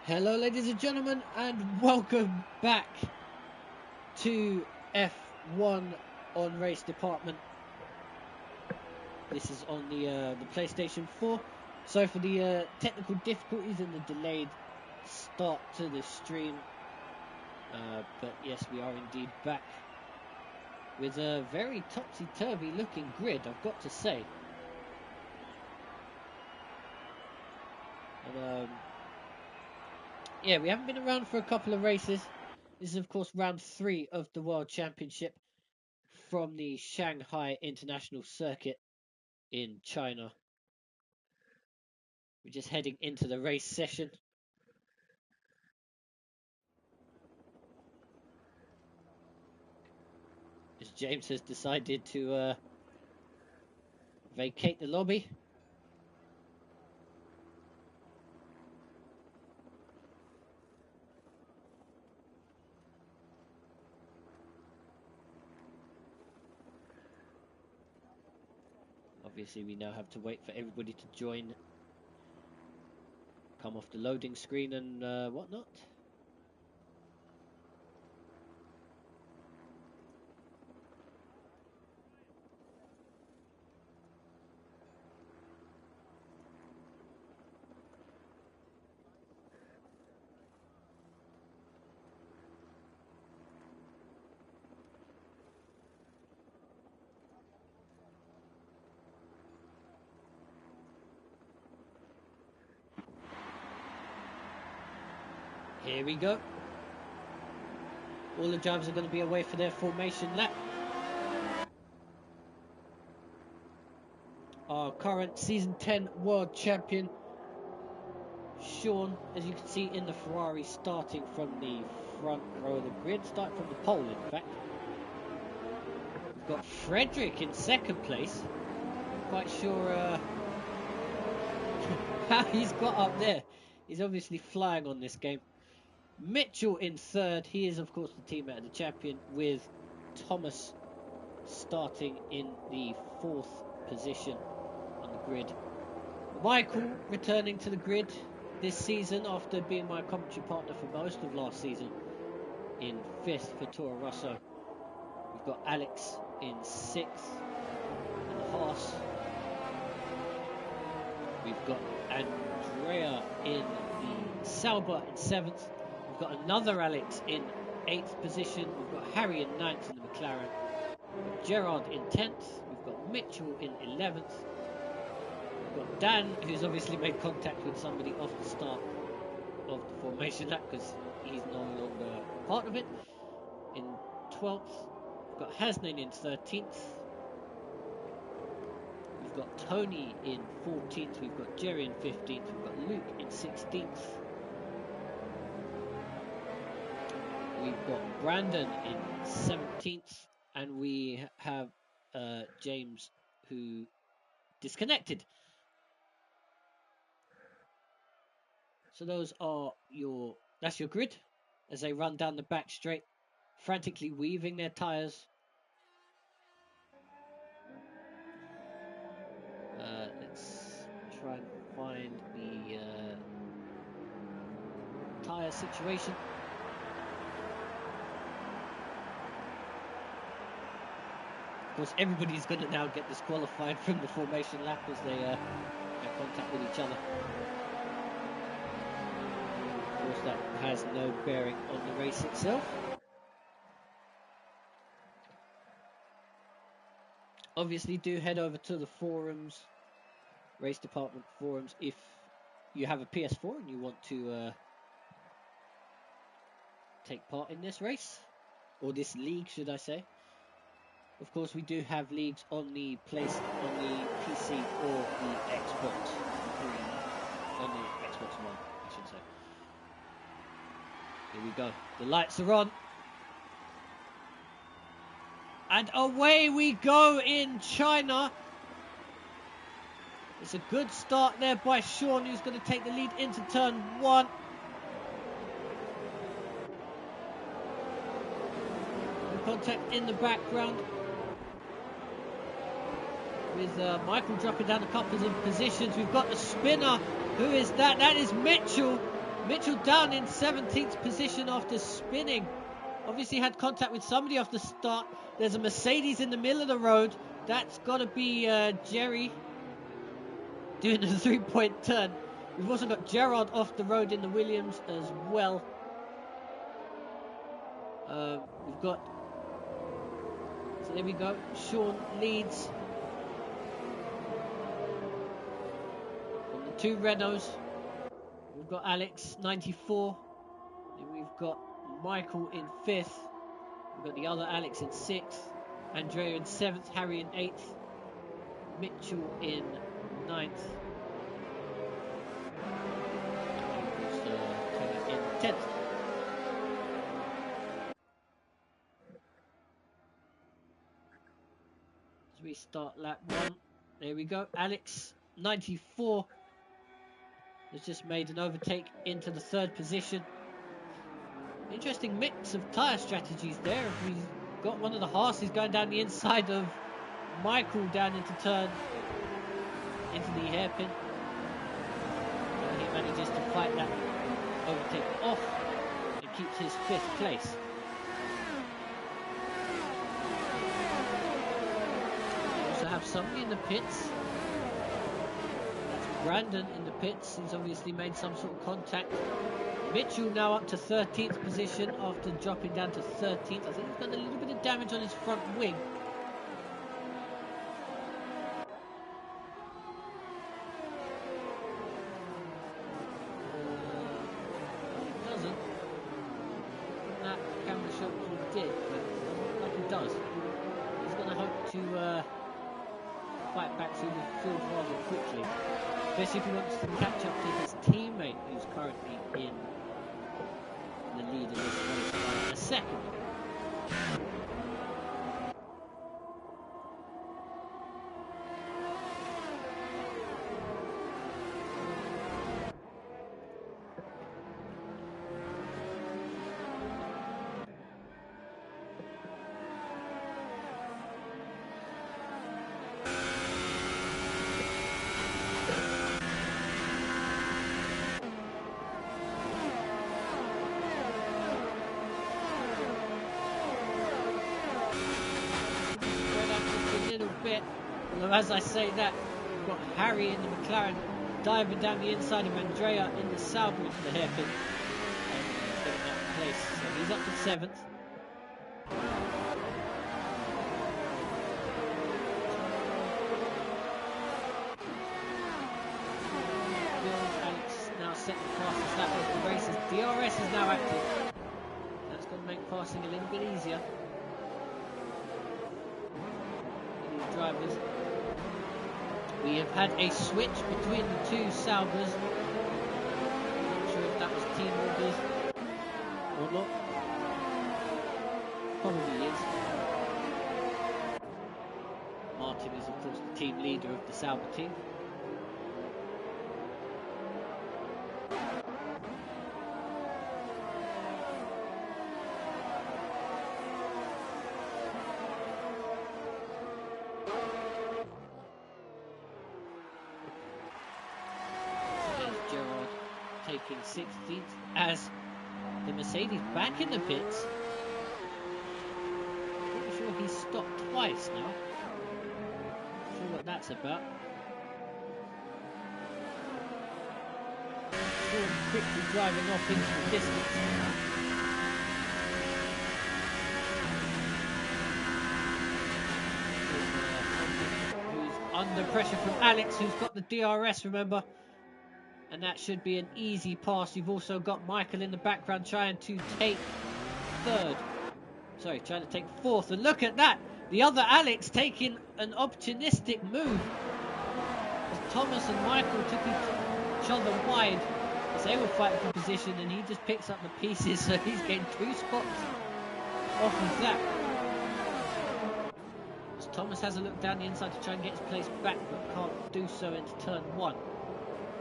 Hello ladies and gentlemen, and welcome back to F1 on Race Department. This is on the PlayStation 4. So for the technical difficulties and the delayed start to the stream, but yes, we are indeed back with a very topsy-turvy looking grid, I've got to say. And yeah, we haven't been around for a couple of races. This is, of course, round 3 of the World Championship from the Shanghai International Circuit in China. We're just heading into the race session. As James has decided to vacate the lobby. Obviously, we now have to wait for everybody to join, come off the loading screen and whatnot. Here we go. All the drivers are going to be away for their formation lap. Our current Season 10 World Champion, Sean, as you can see in the Ferrari, starting from the front row of the grid, starting from the pole in fact. We've got Frederick in second place. Quite sure how he's got up there. He's obviously flying on this game. Mitchell in third. He is, of course, the teammate of the champion, with Thomas starting in the 4th position on the grid. Michael returning to the grid this season after being my commentary partner for most of last season in 5th for Toro Rosso. We've got Alex in 6th in the Haas. We've got Andrea in the Sauber in 7th. We've got another Alex in 8th position. We've got Harry in 9th in the McLaren. We've got Gerard in 10th. We've got Mitchell in 11th. We've got Dan, who's obviously made contact with somebody off the start of the formation lap because he's no longer part of it, in 12th. We've got Hasnain in 13th. We've got Tony in 14th. We've got Jerry in 15th. We've got Luke in 16th. We've got Brandon in 17th, and we have James, who disconnected. So that's your grid as they run down the back straight, frantically weaving their tyres. Let's try and find the tyre situation. Of course, everybody's going to now get disqualified from the formation lap as they have contact with each other. Of course, that has no bearing on the race itself. Obviously, do head over to the forums, race department forums, if you have a PS4 and you want to take part in this race, or this league, should I say. Of course, we do have leagues on the PC or the Xbox 3, on the Xbox One, I should say. Here we go. The lights are on. And away we go in China. It's a good start there by Sean, who's going to take the lead into turn 1. The contact in the background, with Michael dropping down a couple of positions. We've got the spinner. Who is that? That is Mitchell. Mitchell down in 17th position after spinning. Obviously had contact with somebody off the start. There's a Mercedes in the middle of the road. That's got to be Jerry doing a 3-point turn. We've also got Gerard off the road in the Williams as well. We've got, so there we go, Sean leads from the two Renaults. We've got Alex 94, then we've got Michael in 5th, we've got the other Alex in 6th, Andrea in 7th, Harry in 8th, Mitchell in 9th, Tony in 10th. As we start lap 1, there we go, Alex 94 has just made an overtake into the 3rd position. Interesting mix of tyre strategies there. We've got one of the Haas's going down the inside of Michael down into turn, into the hairpin. He manages to fight that overtake off and keeps his 5th place. We also have somebody in the pits. That's Brandon in the pits. He's obviously made some sort of contact. Mitchell now up to 13th position after dropping down to 13th. I think he's got a little bit of damage on his front wing. He doesn't. That camera shot he did, but it doesn't look like he does. He's going to hope to fight back through the field rather quickly. Especially if he wants to catch up to his teammate who's currently in the lead in this race by a second. Although as I say that, we've got Harry in the McLaren diving down the inside of Andrea in the Sauber into the hairpin. And he's getting that place. So he's up to 7th. Alex now set the fastest lap of the races. DRS is now active. That's going to make passing a little bit easier. Drivers. We have had a switch between the two Saubers. Not sure if that was team orders or not. Probably is. Martin is of course the team leader of the Sauber team. Taking 16th as the Mercedes back in the pits. Pretty sure he's stopped twice now. Not sure what that's about. Sean quickly driving off into the distance. Who's under pressure from Alex, who's got the DRS, remember. And that should be an easy pass. You've also got Michael in the background trying to take 3rd. Sorry, trying to take 4th. And look at that. The other Alex taking an opportunistic move. As Thomas and Michael took each other wide as they were fighting for position. And he just picks up the pieces. So he's getting 2 spots off of that. As Thomas has a look down the inside to try and get his place back. But can't do so into turn 1.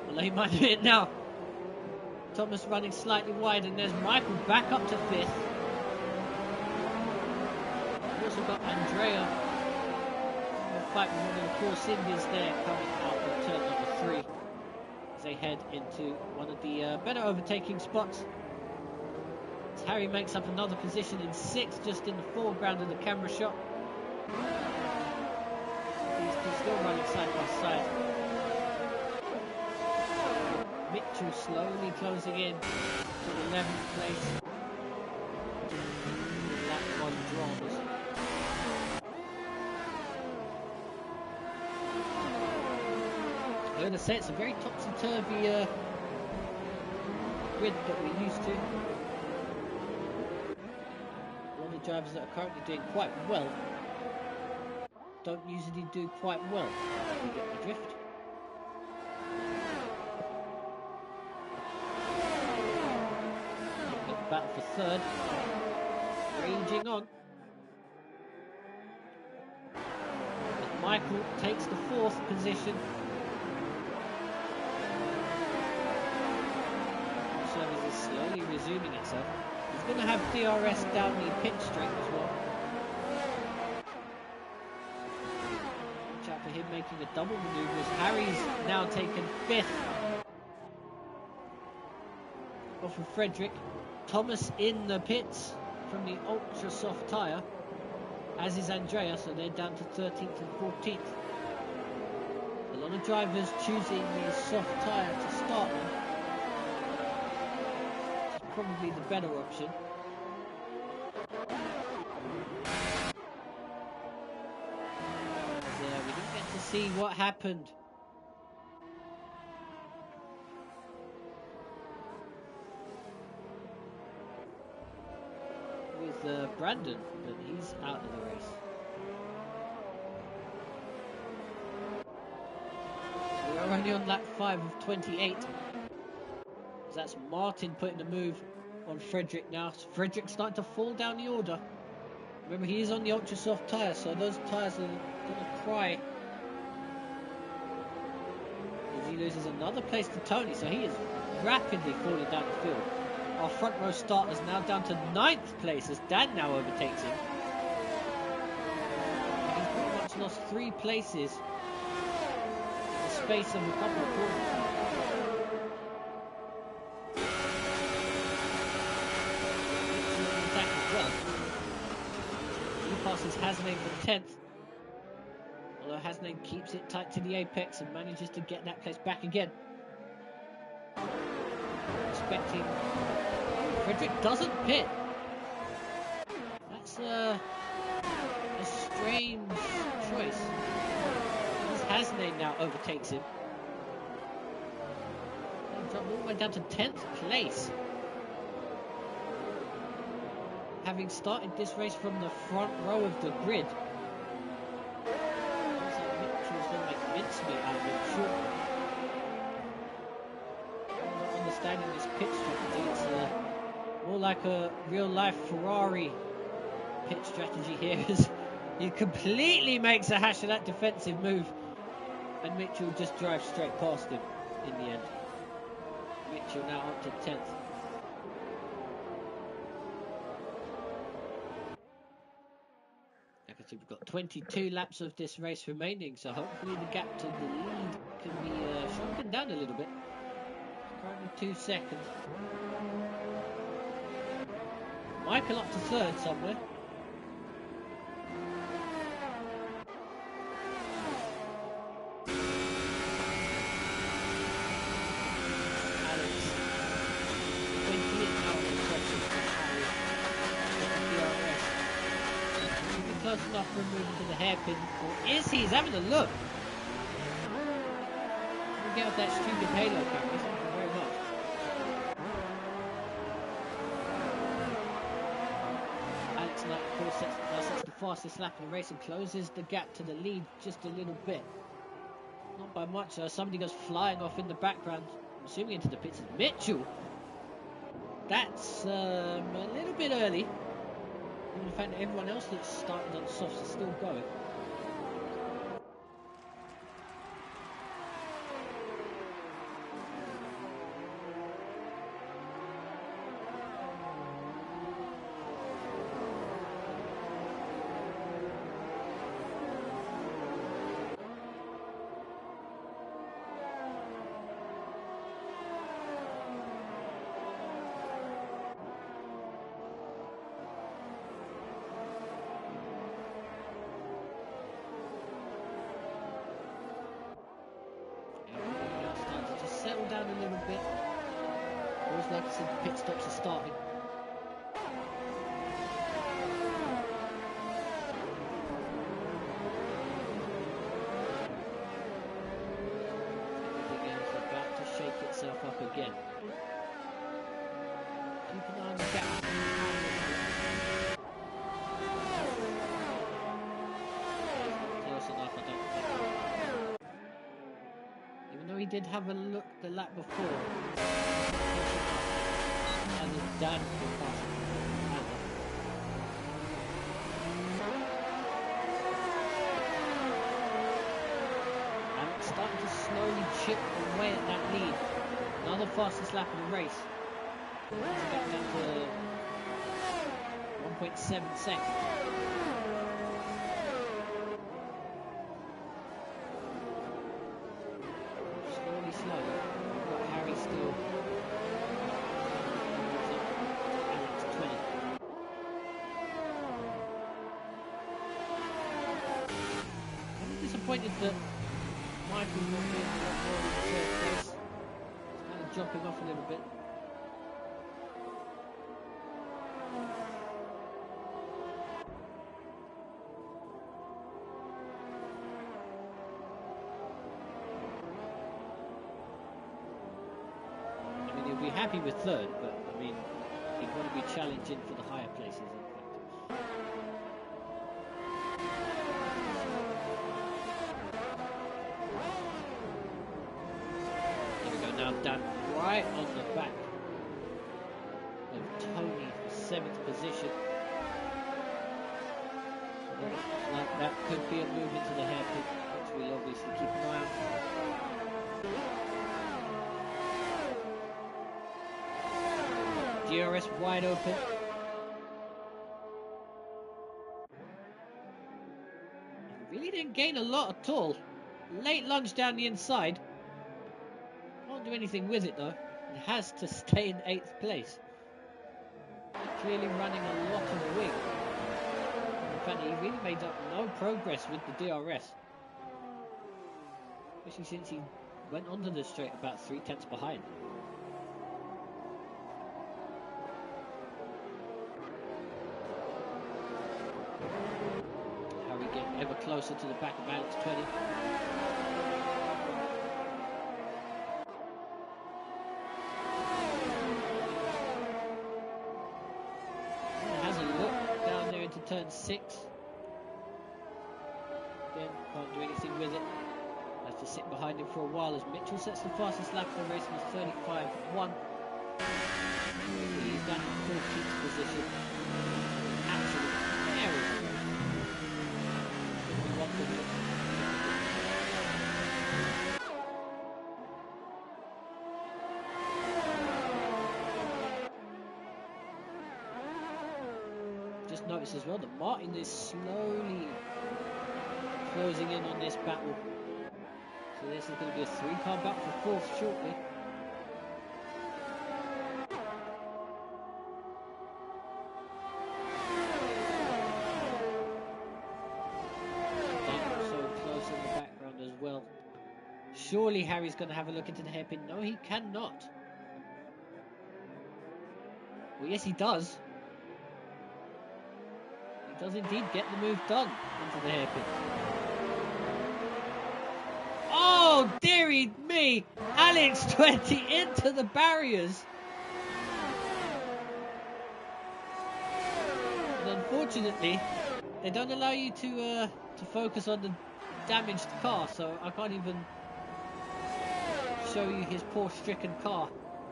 Well, he might do it now. Thomas running slightly wide, and there's Michael back up to 5th. We've also got Andrea. We'll fight with one of the Force Indians there coming out of turn number 3. they head into one of the better overtaking spots. As Harry makes up another position in 6th, just in the foreground of the camera shot. These two still running side by side. Mitchell slowly closing in to 11th place. Lap 1 dramas. I'm going to say it's a very topsy-turvy grid that we're used to. A lot of drivers that are currently doing quite well don't usually do quite well. You get the drift. Battle for 3rd. Raging on. And Michael takes the 4th position. Service is slowly resuming itself. He's going to have DRS down the pit straight as well. Watch out for him making a double maneuver as Harry's now taken 5th. Off of Frederick. Thomas in the pits from the ultra soft tyre, as is Andrea, so they're down to 13th and 14th. A lot of drivers choosing the soft tyre to start on, which is probably the better option. So we didn't get to see what happened. Brandon, but he's out of the race. We are only on lap 5 of 28. That's Martin putting the move on Frederick now. So Frederick's starting to fall down the order. Remember, he is on the ultra soft tyre, so those tyres are going to cry as he loses another place to Tony. So he is rapidly falling down the field. Our front row starters now down to 9th place as Dan now overtakes him. He's pretty much lost 3 places in the space of a couple of quarters. Attack as well. He passes Hasnane for 10th. Although Hasnane keeps it tight to the apex and manages to get that place back again. Expecting... Frederick doesn't pit. That's a strange choice. Hasnane now overtakes him. Drop all the way down to 10th place. Having started this race from the front row of the grid. Looks like Mitchell's going to make mincemeat out of him, sure. I'm not understanding this pit strategy. It's more like a real-life Ferrari pit strategy here, as he completely makes a hash of that defensive move, and Mitchell just drives straight past him in the end. Mitchell now up to 10th. I can see we've got 22 laps of this race remaining, so hopefully the gap to the lead can be shrunken down a little bit. Currently 2 seconds. Michael up to 3rd somewhere. Alex 28 now in section. DRS. Moving close enough for moving to the hairpin. Or is he? He's having a look. We'll get off that stupid halo camera. Thank you very much. Of course, sets the fastest lap in the race and closes the gap to the lead just a little bit. Not by much. Somebody goes flying off in the background, I'm assuming into the pits. Mitchell. That's a little bit early. Given the fact that everyone else that's started on softs is still going. down a little bit. Always like to see the pit stops are starting. Everything else is about to shake itself up again. Keep an eye on the gap. Close enough, I don't think. Even though he did have a look the lap before, and his dad was passing. And it's starting to slowly chip away at that lead. Another fastest lap of the race. It's back down to 1.7 seconds. Slowly. We've got Harry still. Alex 20. I'm disappointed that Michael's not being a lot more in third place. He's kind of jumping off a little bit. Be happy with third, but I mean, he'd want to be challenging for the higher places in practice. There we go, now Dan right on the back of Tony for 7th position. Like that could be a move into the hairpin, which we'll obviously keep an eye on. DRS wide open. Really didn't gain a lot at all. Late lunge down the inside. Can't do anything with it though. It has to stay in 8th place. Clearly running a lot of wing. In fact, he really made up no progress with the DRS. Especially since he went onto the straight about 3/10 behind. Ever closer to the back of Alex 20. Has a look down there into turn 6. Again, can't do anything with it. Has to sit behind him for a while as Mitchell sets the fastest lap of the race with 35.1. He's down in 14th position. Absolute terrible. Just notice as well that Martin is slowly closing in on this battle. So this is going to be a 3-car battle for 4th shortly. Surely Harry's going to have a look into the hairpin. No, he cannot. Well, yes, he does. He does indeed get the move done into the hairpin. Oh, dearie me! Alex 20 into the barriers. And unfortunately, they don't allow you to focus on the damaged car, so I can't even show you his poor stricken car.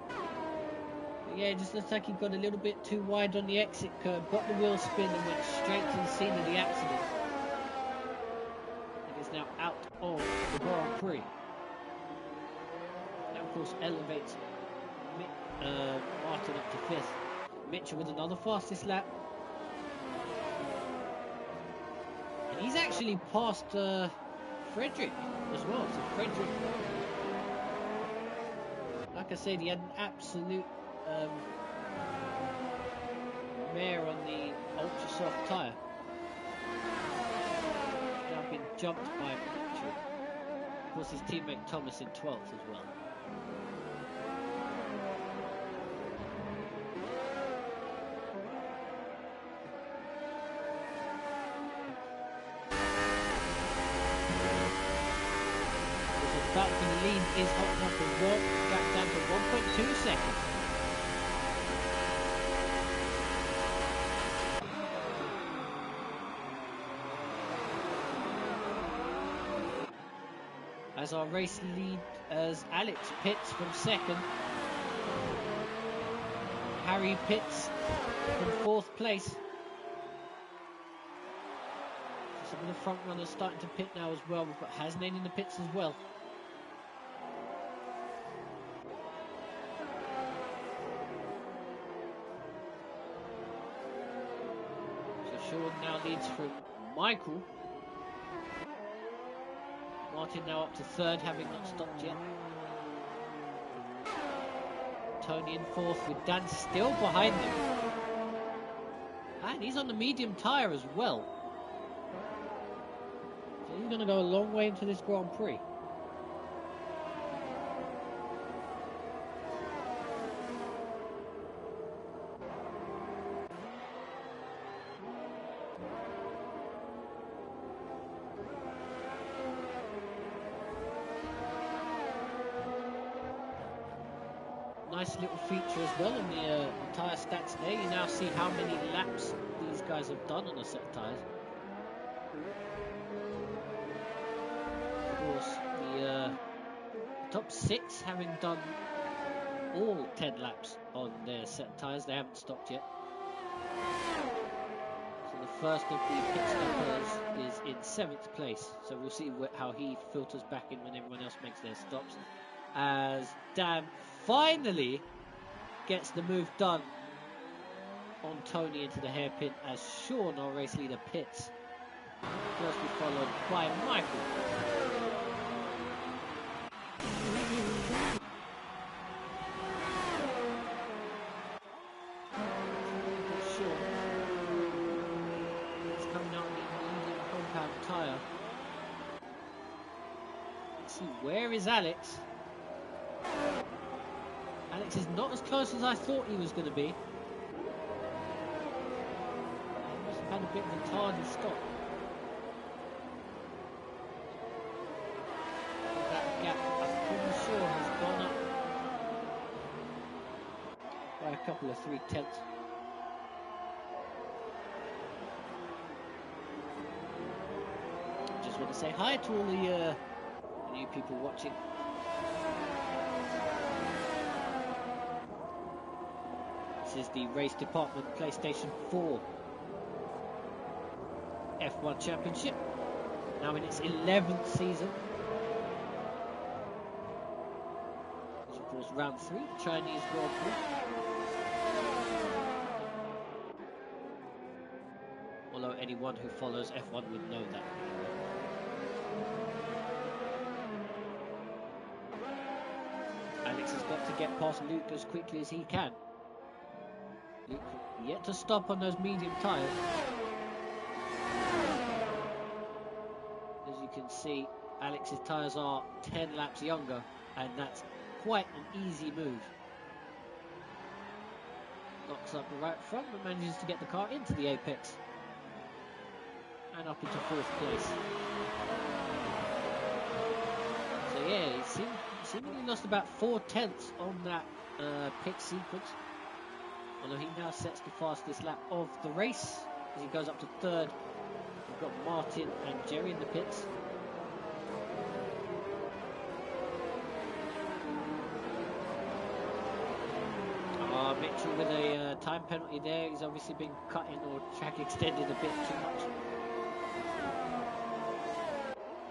But yeah, it just looks like he got a little bit too wide on the exit curve, got the wheel spin and went straight to the scene of the accident. And is now out of the Grand Prix. That of course elevates Martin up to 5th. Mitchell with another fastest lap. And he's actually passed Frederick as well. So Frederick, like I said, he had an absolute mare on the ultra soft tyre. Now been jumped by Mitchell. Of course, his teammate Thomas in 12th as well. out for the lead is holding up as well. Gap down to 1.2 seconds. As our race lead, as Alex pits from second. Harry pits from 4th place. Some of the front runners starting to pit now as well. We've got Hasnain in the pits as well. So Sean now leads from Michael. Martin now up to 3rd, having not stopped yet. Tony in 4th with Dan still behind him. And he's on the medium tyre as well. So he's going to go a long way into this Grand Prix. Nice little feature as well on the tyre stats there. You now see how many laps these guys have done on a set of tyres. Of course, the top 6 having done all 10 laps on their set tyres. They haven't stopped yet. So the first of the pit stoppers is in 7th place. So we'll see how he filters back in when everyone else makes their stops. As Dan finally gets the move done on Tony into the hairpin, as Sean, our race leader, pits. Closely followed by Michael. Sean is coming out in the medium compound tyre. Let's see, where is Alex? Alex is not as close as I thought he was going to be. He must have had a bit of a tardy stop. That gap, I'm pretty sure, has gone up by a couple of 3/10. Just want to say hi to all the new people watching. This is the Race Department PlayStation 4 F1 Championship, now in its 11th season. This is of course round 3, the Chinese Grand Prix. Although anyone who follows F1 would know that. Alex has got to get past Luke as quickly as he can. Luke yet to stop on those medium tyres. As you can see, Alex's tyres are 10 laps younger, and that's quite an easy move. Knocks up the right front, but manages to get the car into the apex and up into 4th place. So yeah, he seemingly lost about 4/10 on that pit sequence. Although he now sets the fastest lap of the race as he goes up to 3rd. We've got Martin and Jerry in the pits. Mitchell with a time penalty there. He's obviously been cutting or track extended a bit too much.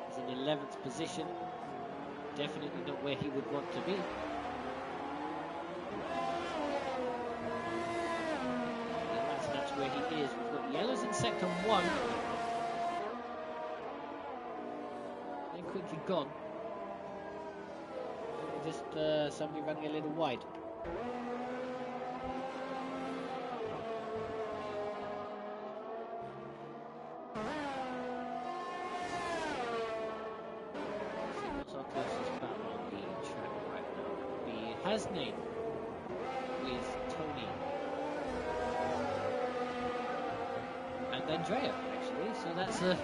He's in 11th position. Definitely not where he would want to be. That's where he is. We've got yellows in sector 1. Then quickly gone. Just somebody running a little wide. Hasnain with Tony and then Drea actually, so that's a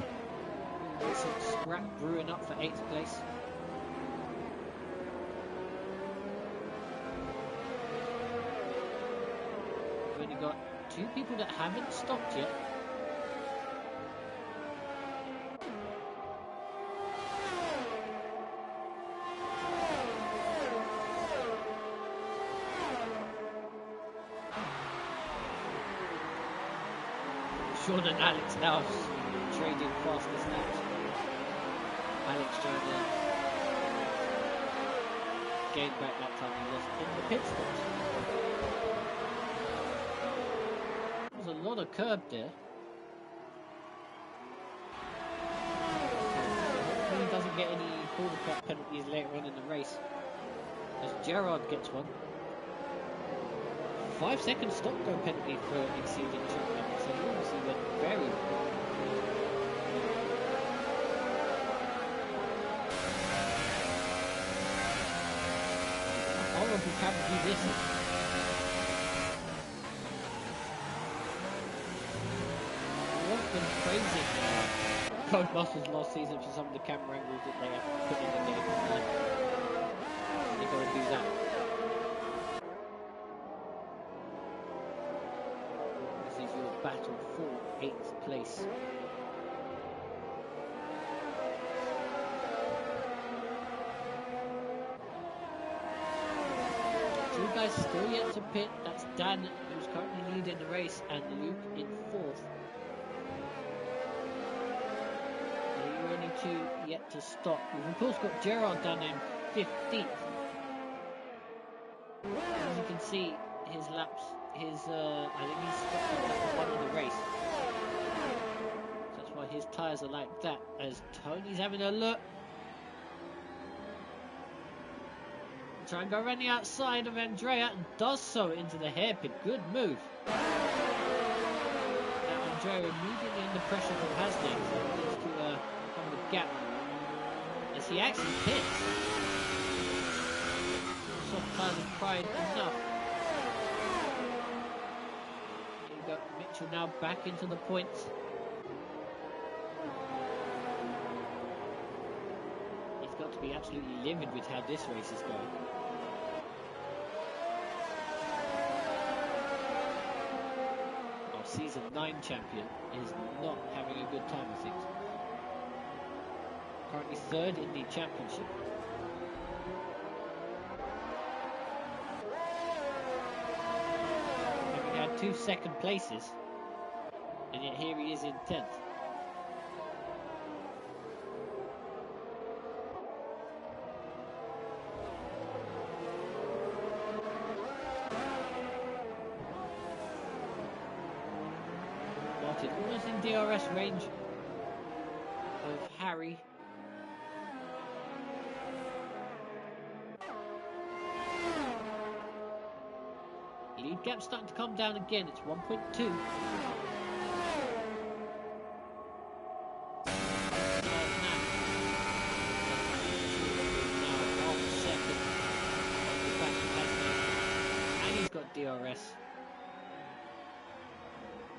scrap brewing up for 8th place. Two people that haven't stopped yet. Sean and Alex now trading fastest laps. Alex trying to gain back that time he lost in the pit stops. There's a lot of curb there. Hopefully he doesn't get any quarter cut penalties later on in the race, as Gerard gets one. 5 second stop go penalty for exceeding track limits, so he obviously went very well. Horrible camera view this is. What been praising Codemasters last season for some of the camera angles that they have put in the game. They gotta do that. This is your battle for 8th place. Two guys still yet to pit. That's Dan, who's currently leading the race, and Luke in 4th. The only two yet to stop. We've of course got Gerard down in 15th. As you can see, his laps, I think he's stopped at lap 1 of the race. So that's why his tyres are like that. As Tony's having a look. Try and go around the outside of Andrea, and does so into the hairpin. Good move. Now Andrea immediately under pressure from Hasney, so it leads to a kind of a gap as he actually pits. Soft tyres of pride enough. There you go, Mitchell now back into the points. He's got to be absolutely livid with how this race is going. Season 9 champion is not having a good time of things. Currently 3rd in the championship. Having had 2 second places, and yet here he is in 10th. Almost in DRS range of Harry. Lead gap starting to come down again. It's 1.2. And he's got DRS.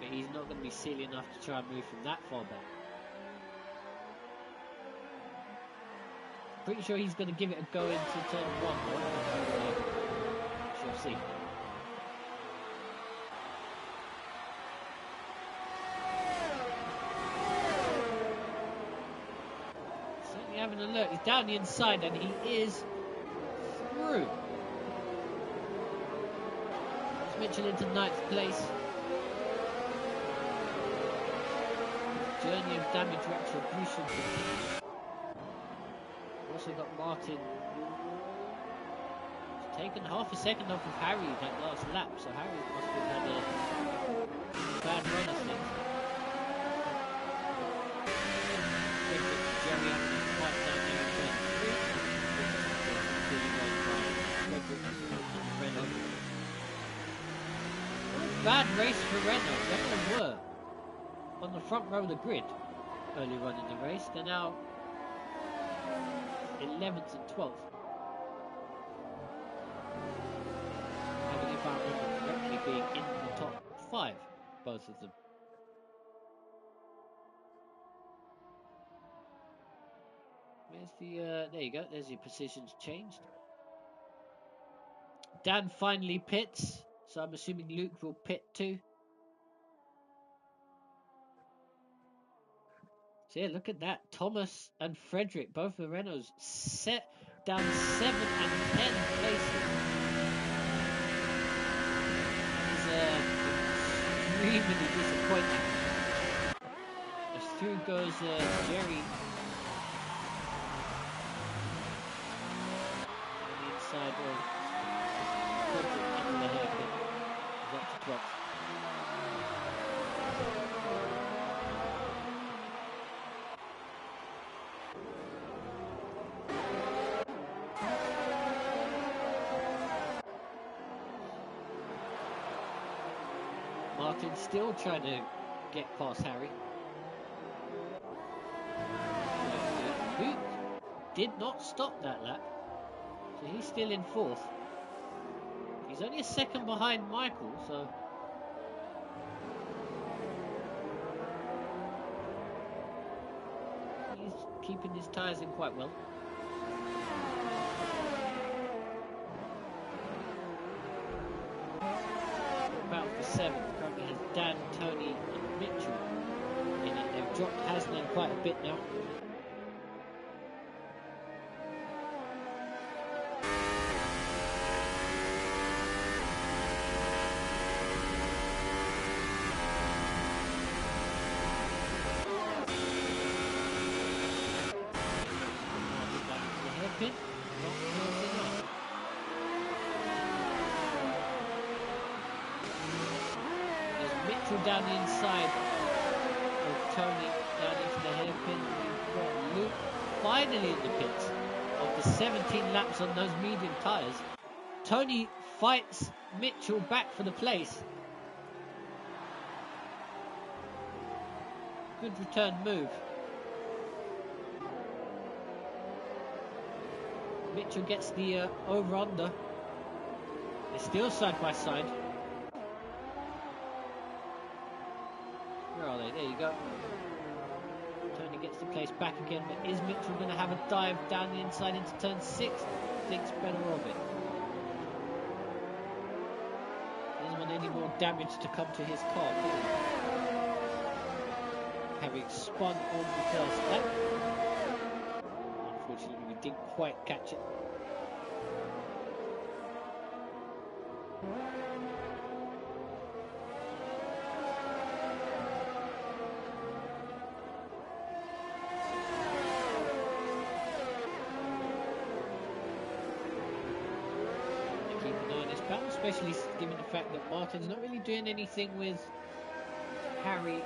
But he's not going to be silly enough to try and move from that far back. Pretty sure he's going to give it a go into turn 1. Shall see. Certainly having a look. He's down the inside and he is through. It's Mitchell into 9th place. Journey of damage retribution continues. Also got Martin, who's taken half a second off of Harry that last lap, so Harry must have had a bad run of things. Jerry Anthony quite down there in turn 3. Bad race for Renault. Renault were on the front row of the grid earlier on in the race. They're now 11th and 12th. Having, if I remember correctly, being in the top 5, both of them. Where's the, there you go, there's your positions changed. Dan finally pits, so I'm assuming Luke will pit too. So yeah, look at that. Thomas and Frederick, both the Renaults, set down 7 and 10 places. That is extremely disappointing. As through goes Jerry. On the inside of Frederick under the hairpin. He's up to 12th. Martin still trying to get past Harry. Who did not stop that lap. So he's still in 4th. He's only a second behind Michael, so he's keeping his tyres in quite well. Battle for 7th currently has Dan, Tony and Mitchell in it. They've dropped Hasnan quite a bit now. Hairpin, not close enough. Mitchell down the inside of Tony down into the hairpin. We've got Luke finally in the pits after 17 laps on those medium tyres. Tony fights Mitchell back for the place. Good return move. Mitchell gets the over-under. They're still side by side. Where are they? There you go. Tony gets the place back again, but is Mitchell going to have a dive down the inside into turn 6? Thinks better of it. Doesn't want any more damage to come to his car, having spun on the first lap. Unfortunately, we didn't quite catch it. Keep an eye on this battle, especially given the fact that Martin's not really doing anything with Harry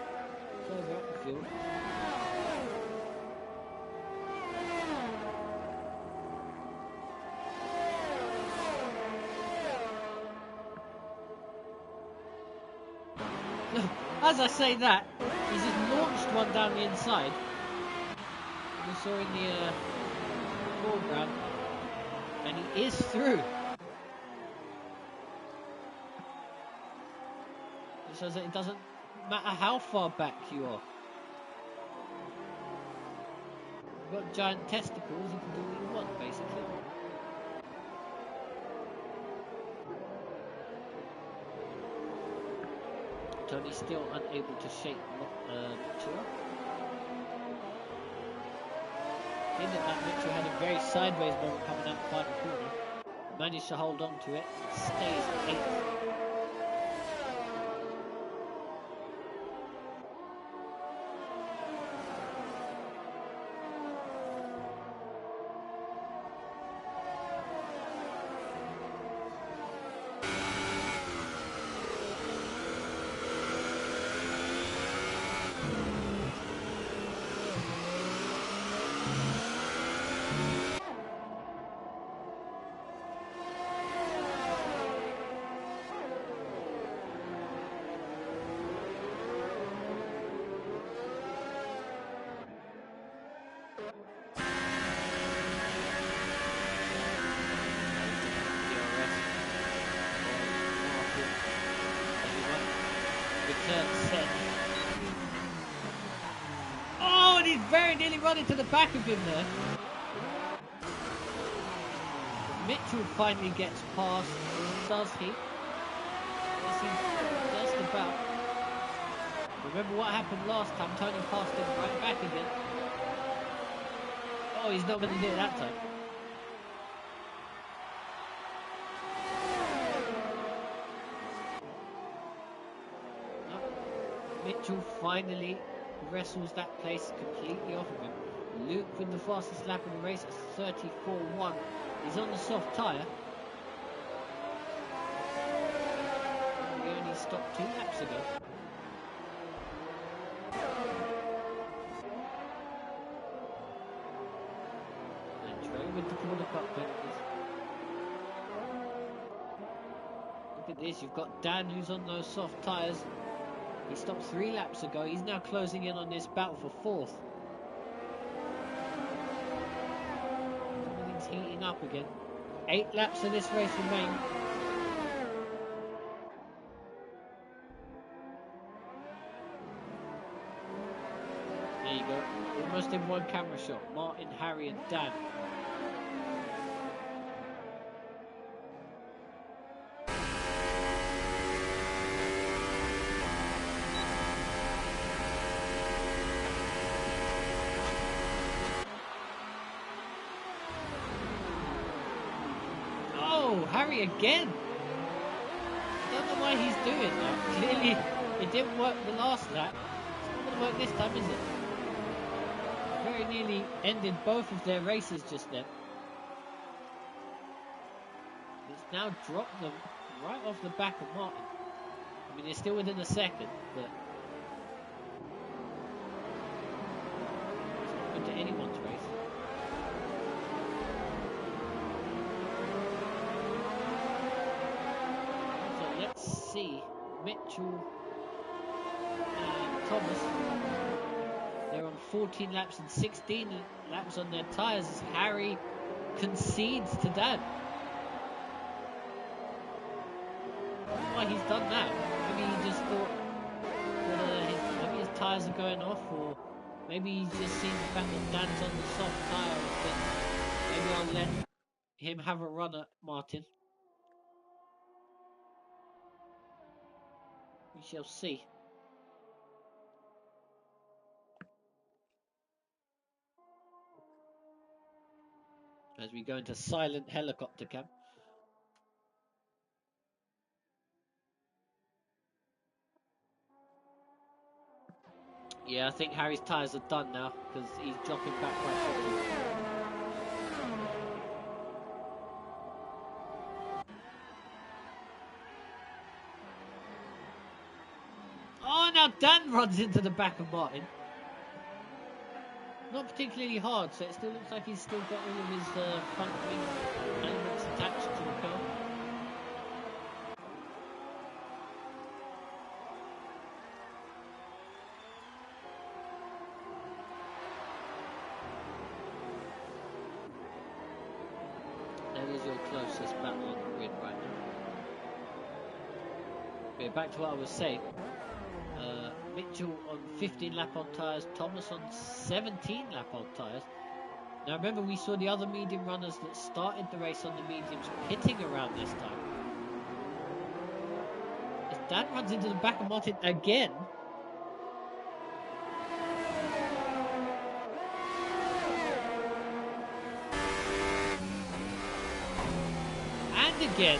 further up the field. As I say that, he's just launched one down the inside. We saw in the foreground, and he is through. It shows that it doesn't matter how far back you are. You've got giant testicles, you can do what you want, basically. Tony's still unable to shake Mitchell up. In that Mitchell had a very sideways moment coming out the final corner. Managed to hold on to it, stays 8th. Oh, and he's very nearly running to the back of him there. Mitchell finally gets past, does he? Yes, he just about. But Remember what happened last time? Tony passed him right back again. Oh, he's not going to do it that time. No. Mitchell finally wrestles that place completely off of him. Luke with the fastest lap of the race at 34.1. He's on the soft tyre. We only stopped 2 laps ago. And Trey with the corner cut penalties. Look at this, you've got Dan who's on those soft tyres. He stopped 3 laps ago. He's now closing in on this battle for 4th. Everything's heating up again. 8 laps of this race remain. There you go. Almost in one camera shot. Martin, Harry and Dan. Harry again. I don't know why he's doing that. Clearly it didn't work the last lap. It's not going to work this time, is it? Very nearly ended both of their races just then. It's now dropped them right off the back of Martin. I mean, they're still within a second, but it's not good to anyone's race. See Mitchell and Thomas, they're on 14 laps and 16 laps on their tyres as Harry concedes to Dan. I don't know why he's done that. Maybe he just thought that maybe his tyres are going off, or maybe he's just seen the fact that Dan's on the soft tyre and thinks, maybe I'll let him have a run at Martin. We shall see. As we go into silent helicopter cam. Yeah, I think Harry's tyres are done now because he's dropping back quite quickly. Oh, now Dan runs into the back of Martin. Not particularly hard, so it still looks like he's still got all of his front wing elements attached to the car. That is your closest battle on the grid right now. Okay, back to what I was saying. Mitchell on 15 lap-on tyres, Thomas on 17 lap-on tyres. Now remember, we saw the other medium runners that started the race on the mediums pitting around this time. If Dan runs into the back of Martin again, and again,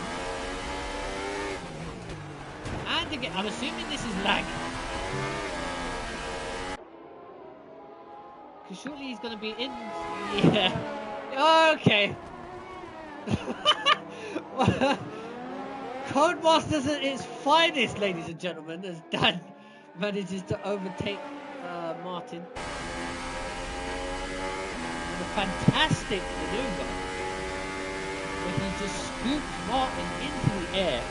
I'm assuming this is lag. Because surely he's going to be in... Yeah. Okay. Codemasters at its finest, ladies and gentlemen, as Dan manages to overtake Martin. With a fantastic maneuver, where he just scoops Martin into the air.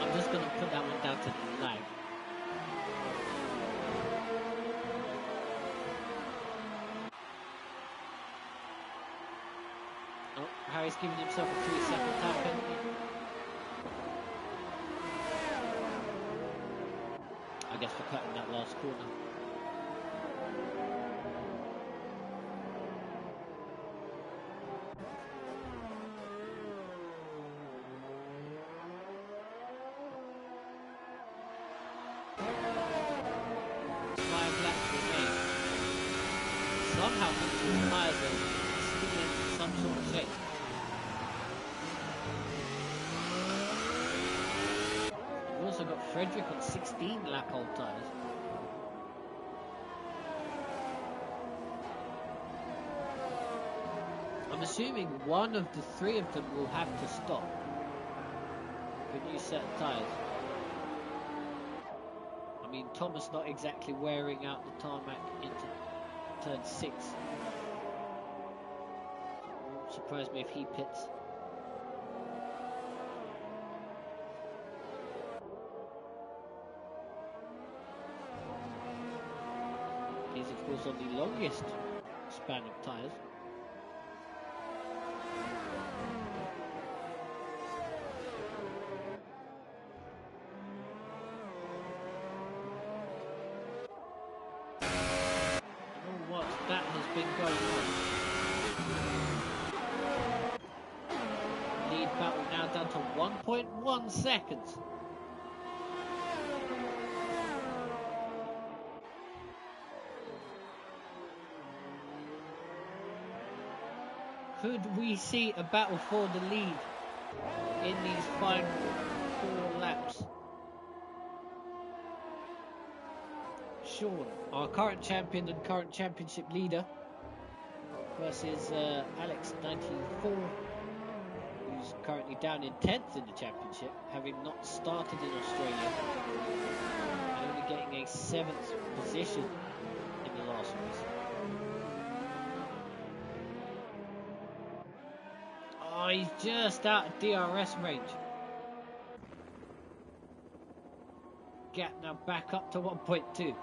I'm just going to put that one down to the lag. Oh, Harry's giving himself a 3-second time penalty. I guess for cutting that last corner. somehow Mitchell's tyres are still in some sort of shape. We've also got Frederick on 16 lap old tyres. I'm assuming one of the three of them will have to stop for a new set of tyres. I mean, Thomas not exactly wearing out the tarmac into turn 6. It won't surprise me if he pits. He's of course on the longest span of tyres. That has been going on. Lead battle now down to 1.1 seconds. Could we see a battle for the lead in these final 4 laps? Sean, our current champion and current championship leader, versus Alex 94, who's currently down in 10th in the championship, having not started in Australia and only getting a 7th position in the last race. Oh, he's just out of DRS range. Gap now back up to 1.2.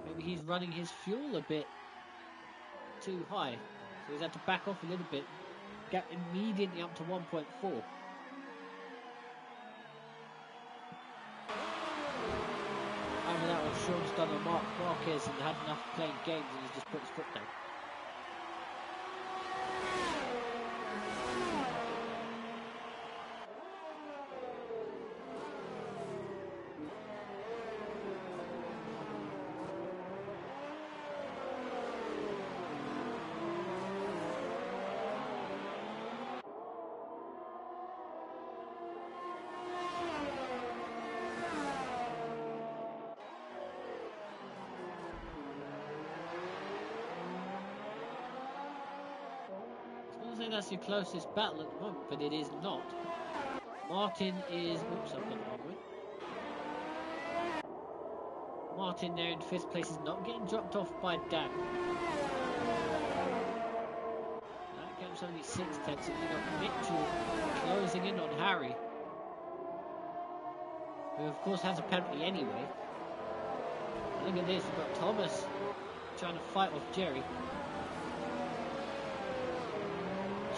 Maybe he's running his fuel a bit too high, so he's had to back off a little bit. Gap immediately up to 1.4. Either that or Sean's done a Mark Marquez and had enough playing games and he's just put his foot down. That's your closest battle at the moment, but it is not. Martin is... Oops, I've got the wrong way. Martin there in 5th place is not getting dropped off by Dan. That gap's only 6 tenths, and you've got Mitchell closing in on Harry, who of course has a penalty anyway. And look at this, we've got Thomas trying to fight off Jerry.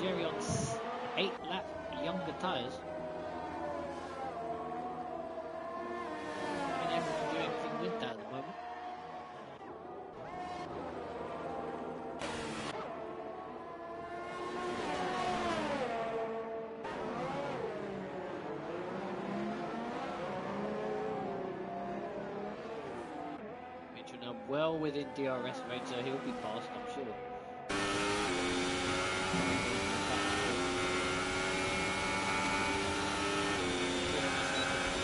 Jerry on 8 lap younger tyres. Not able to do anything with that at the moment. Mitchell now well within DRS range, so he'll be passed, I'm sure.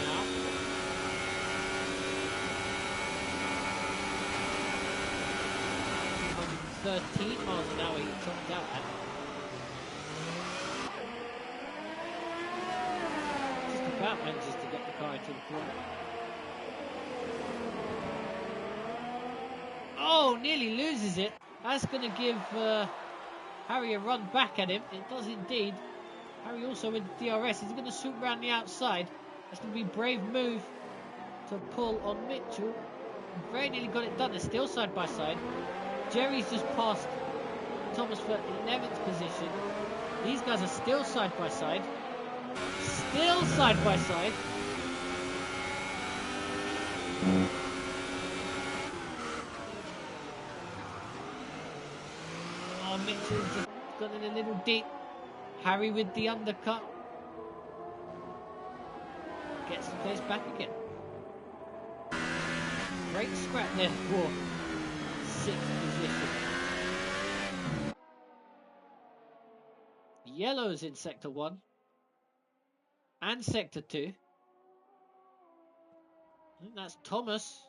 Now, 13 miles an hour he topped out at. Just about manages to get the car into the corner. Oh, nearly loses it. That's going to give Harry a run back at him. It does indeed. Harry also with DRS. He's going to swoop around the outside. That's going to be a brave move to pull on Mitchell. Very nearly got it done. They're still side by side. Jerry's just passed Thomas for 11th position. These guys are still side by side. Still side by side. Oh, Mitchell's just got in a little deep. Harry with the undercut. gets the place back again. Great scrap there for 6th position. Yellow's in Sector 1 and Sector 2. I think that's Thomas.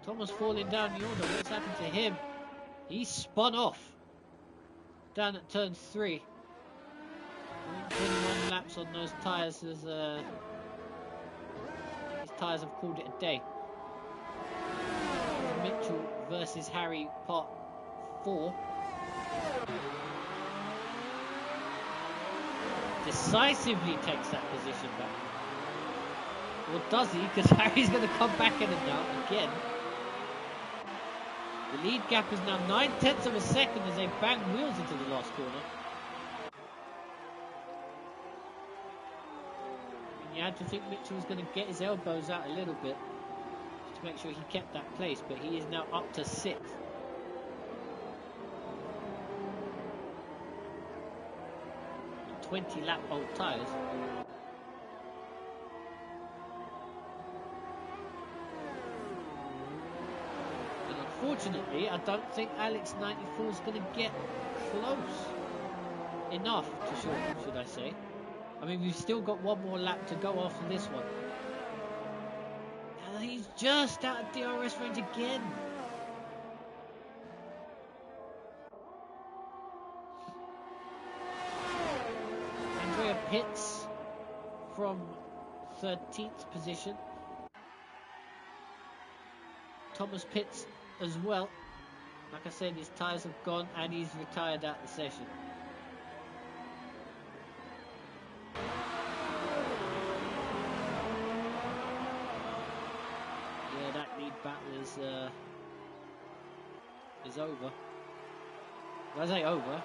Thomas falling down the order. What's happened to him? He spun off down at turn 3. 21 laps on those tyres as his tyres have called it a day. Mitchell versus Harry, part 4. Decisively takes that position back. Or does he? Because Harry's going to come back in it now again. The lead gap is now 9/10 of a second as they bang wheels into the last corner. And you had to think Mitchell was going to get his elbows out a little bit just to make sure he kept that place, but he is now up to 6th. 20 lap old tyres. And unfortunately, I don't think Alex 94 is going to get close enough to short, should I say. I mean, we've still got one more lap to go after this one. And he's just out of DRS range again. Pits from 13th position. Thomas pits as well. Like I said, his tyres have gone and he's retired out the session. Yeah, that lead battle is over. When I say over,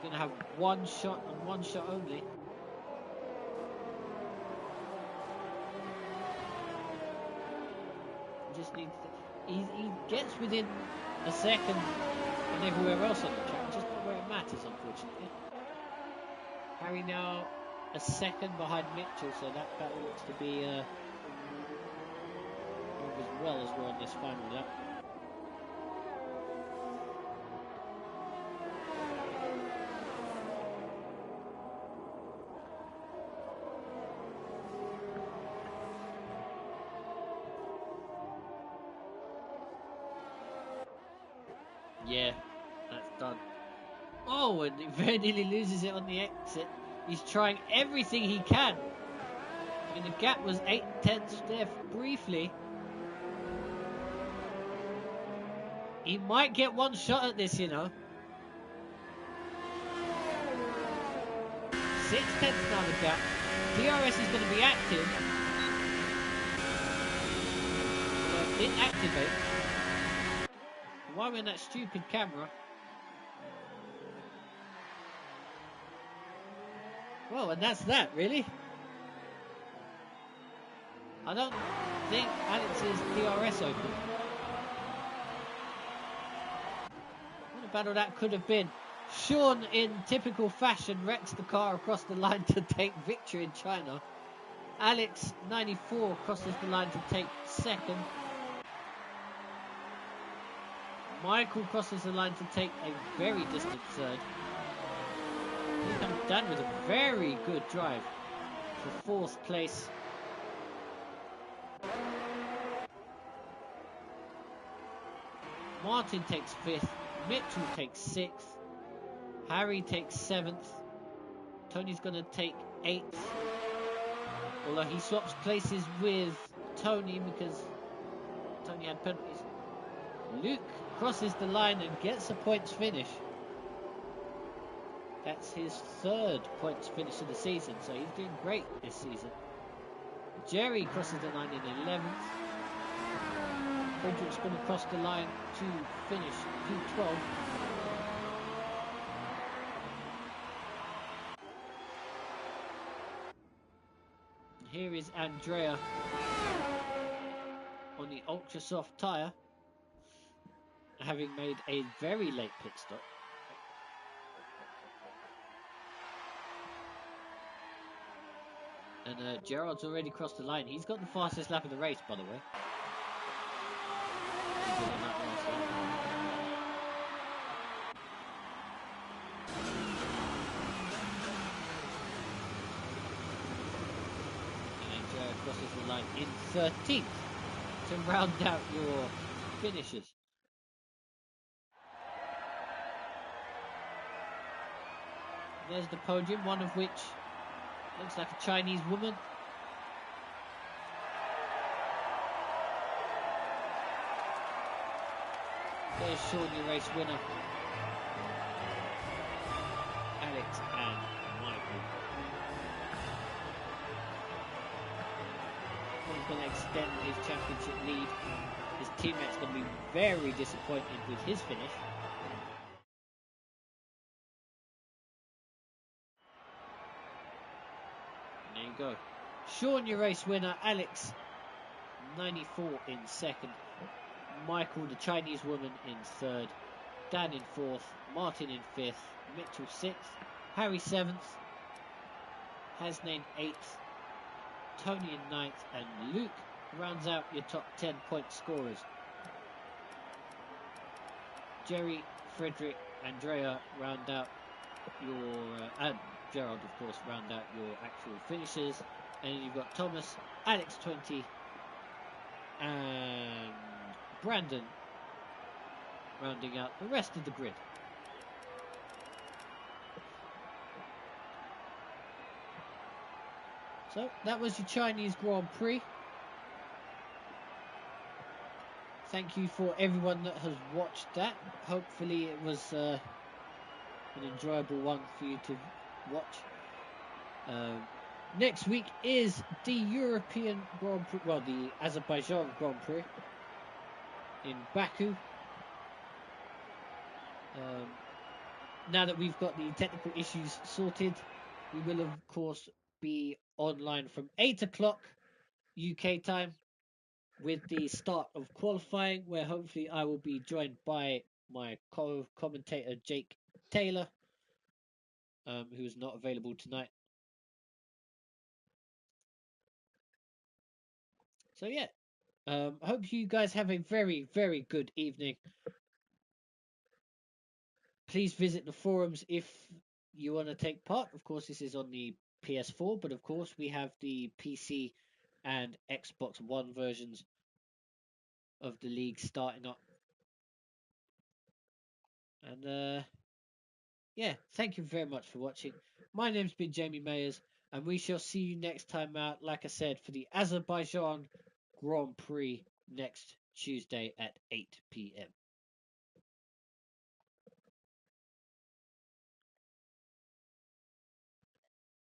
going to have one shot and one shot only. Just needs to, he gets within a second and everywhere else on the track, just not where it matters, unfortunately. Harry now a second behind Mitchell, so that battle looks to be as well as we're on this final lap. Yeah, that's done. Oh, and he very nearly loses it on the exit. He's trying everything he can. I mean, the gap was 8/10 there briefly. He might get one shot at this, you know. 6/10 now the gap. DRS is going to be active. Well, it didn't activate. Why are we in that stupid camera? Well, and that's that, really. I don't think Alex's DRS open. What a battle that could have been. Sean, in typical fashion, wrecks the car across the line to take victory in China. Alex, 94, crosses the line to take second. Michael crosses the line to take a very distant third. Here comes Dan with a very good drive for 4th place. Martin takes 5th. Mitchell takes 6th. Harry takes 7th. Tony's going to take 8th. Although he swaps places with Tony because Tony had penalties. Luke crosses the line and gets a points finish. That's his 3rd points finish of the season, so he's doing great this season. Jerry crosses the line in 11th. Frederick's going to cross the line to finish P12. Here is Andrea on the ultra soft tyre, having made a very late pit stop. And Gerard's already crossed the line. He's got the fastest lap of the race, by the way. He did on that last lap. And Gerard crosses the line in 13th to round out your finishes. There's the podium, one of which looks like a Chinese woman. There's Sean, your race winner, Alex and Michael. He's going to extend his championship lead. His teammate's going to be very disappointed with his finish. There you go. Sean, your race winner. Alex, 94 in second. Michael, the Chinese woman, in third. Dan in fourth. Martin in fifth. Mitchell sixth. Harry seventh. Hasnain eighth. Tony in ninth. And Luke rounds out your top 10 point scorers. Jerry, Frederick, Andrea round out your... and Gerald, of course, round out your actual finishes. And then you've got Thomas, Alex 20, and Brandon rounding out the rest of the grid. So that was your Chinese Grand Prix. Thank you for everyone that has watched that. Hopefully it was an enjoyable one for you to watch. Next week is the European Grand Prix, well, the Azerbaijan Grand Prix in Baku. Now that we've got the technical issues sorted, we will of course be online from 8 o'clock UK time with the start of qualifying, where hopefully I will be joined by my co-commentator Jake Taylor, who is not available tonight. So yeah, hope you guys have a very, very good evening. Please visit the forums if you want to take part. Of course, this is on the PS4, but of course we have the PC and Xbox One versions of the league starting up. And yeah, thank you very much for watching. My name's been Jamie Mayers, and we shall see you next time out, like I said, for the Azerbaijan Grand Prix next Tuesday at 8 p.m.